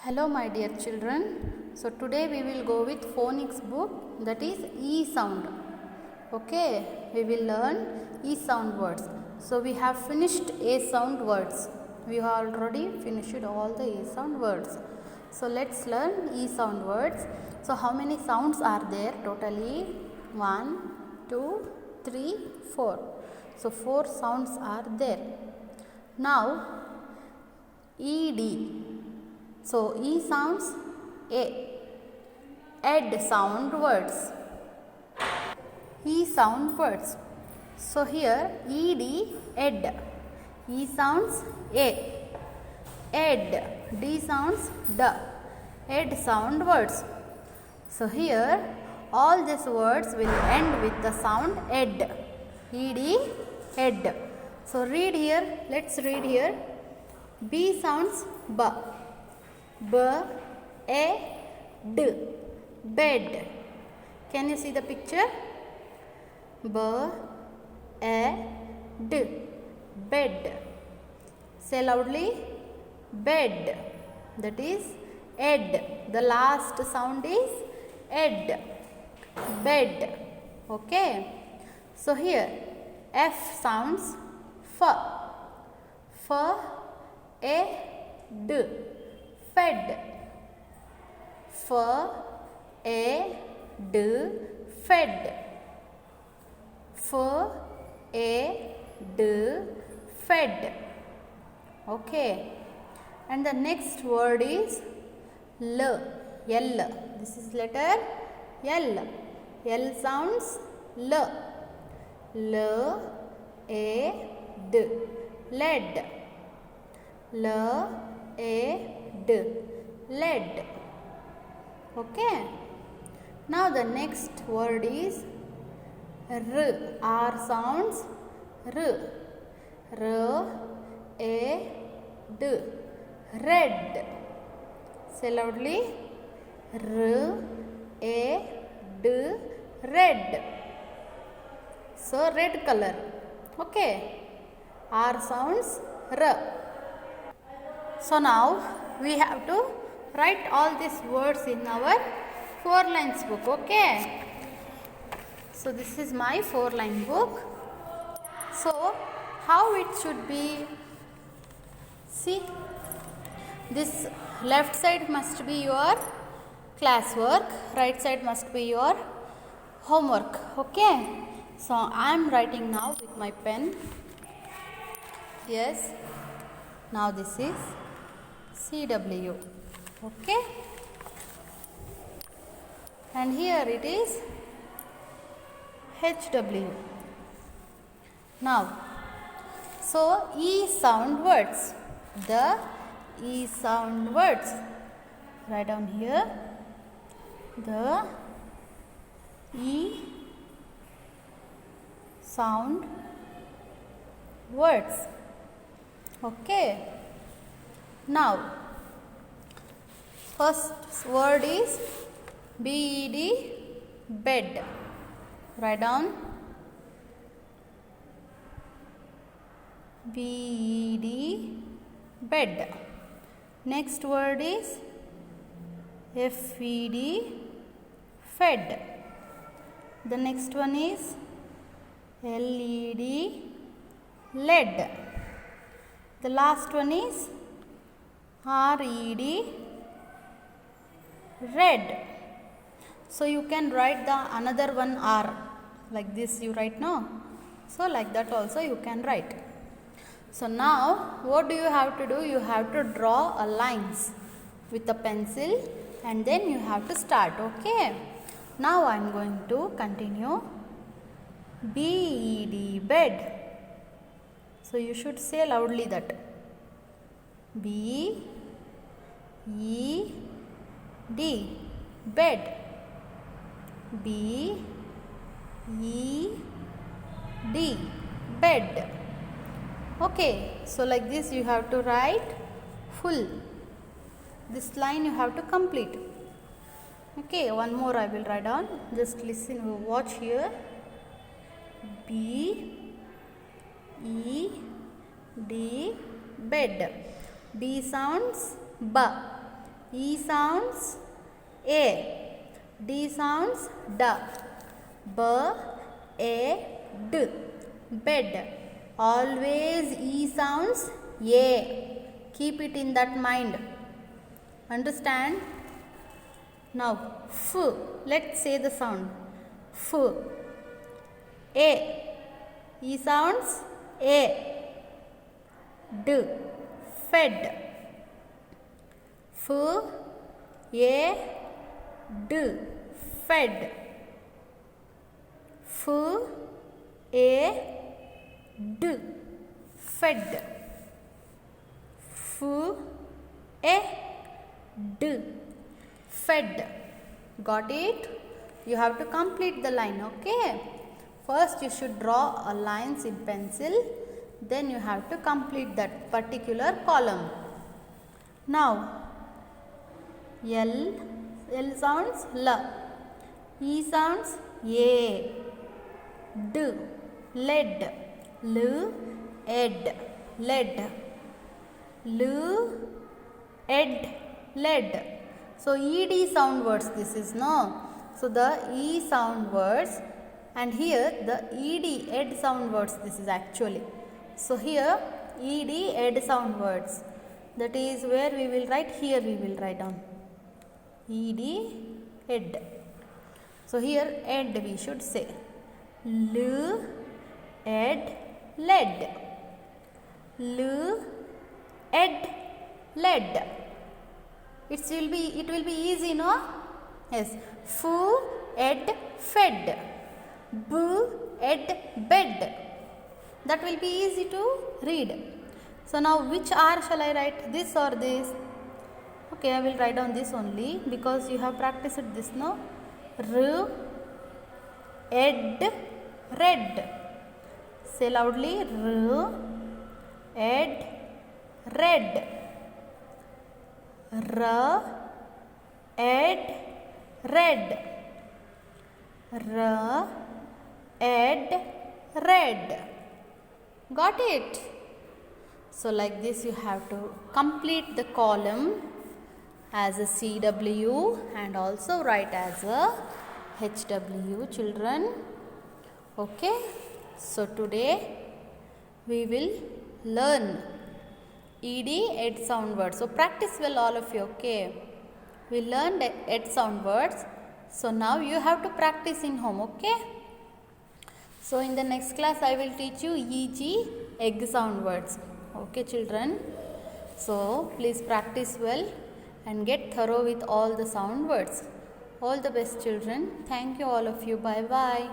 Hello my dear children. So today we will go with phonics book, that is E sound. Okay, we will learn E sound words. So we have finished A sound words. We have already finished all the A sound words. So let's learn E sound words. So how many sounds are there totally? 1, 2, 3, 4. So 4 sounds are there. Now ED. So E sounds A. Ed sound words. E sound words. So here ED, ed. E sounds A. Ed. D sounds D. Ed sound words. So here all these words will end with the sound ed. Ed, ed. So read here. Let's read here. B sounds B. B, A, D. Bed. Can you see the picture? B, A, D. Bed. Say loudly. Bed. That is ed. The last sound is ed. Bed. Okay. So here F sounds F. F, A, D. Fed. F, A, D. Fed. F, A, D. Fed. Okay. And the next word is L. L. This is letter L. L sounds L. L, A, D. Lead. L, A, D. Lead. Okay. Now the next word is R. R sounds R. R, A, D. Red. Say loudly. R, A, D. Red. So red color. Okay. R sounds R. So now we have to write all these words in our 4 lines book. Okay. So this is my 4-line book. So how it should be? See, this left side must be your classwork, right side must be your homework. Okay. So I am writing now with my pen. Yes. Now this is CW. Okay. And here it is HW. Now, so E sound words. The E sound words. Write down here. The E sound words. Okay. Now, first word is BED, bed. Write down BED, bed. Next word is FED, fed. The next one is LED, led. The last one is RED, red. So you can write the another one R like this you write now. So like that also you can write. So now what do you have to do? You have to draw a lines with a pencil and then you have to start. Okay. Now I am going to continue. BED, bed. So you should say loudly that. B, E, D, bed. B, E, D, bed. Okay, so like this you have to write full. This line you have to complete. Okay, one more I will write down. Just listen, watch here. B, E, D, bed. B sounds B. E sounds A. D sounds D. B, A, D. Bed. Always E sounds A. Keep it in that mind. Understand? Now F. Let's say the sound. F. A. E sounds A. D. Fed. F. A. D. Fed. F. A. D. Fed. F. A. D. Fed. Got it? You have to complete the line, okay? First you should draw a lines in pencil, then you have to complete that particular column. Now L sounds L. E sounds A. D. Lead. L. Ed. Lead. L. Ed. Lead. So ED sound words this is, no? So the E sound words, and here the ED, ed sound words this is actually. So here ED, ed sound words, that is where we will write, here we will write down ED, ed. So here ed we should say. L, ed, lead. L, ed, lead. It will be easy, no? Yes. F, ed, fed. B, ed, bed. That will be easy to read. So now which R shall I write? This or this? Okay, I will write down this only because you have practiced this, no? R, ed, red. Say loudly. R, ed, red. R, ed, red. R, ed, red. Got it? So like this you have to complete the column as a CW and also write as a HW, children. Okay? So today we will learn ED, ed sound words. So practice well all of you, okay? We learned ed sound words. So now you have to practice in home, okay? So in the next class I will teach you EG, egg sound words. Okay, children? So please practice well and get thorough with all the sound words. All the best, children. Thank you all of you. Bye bye.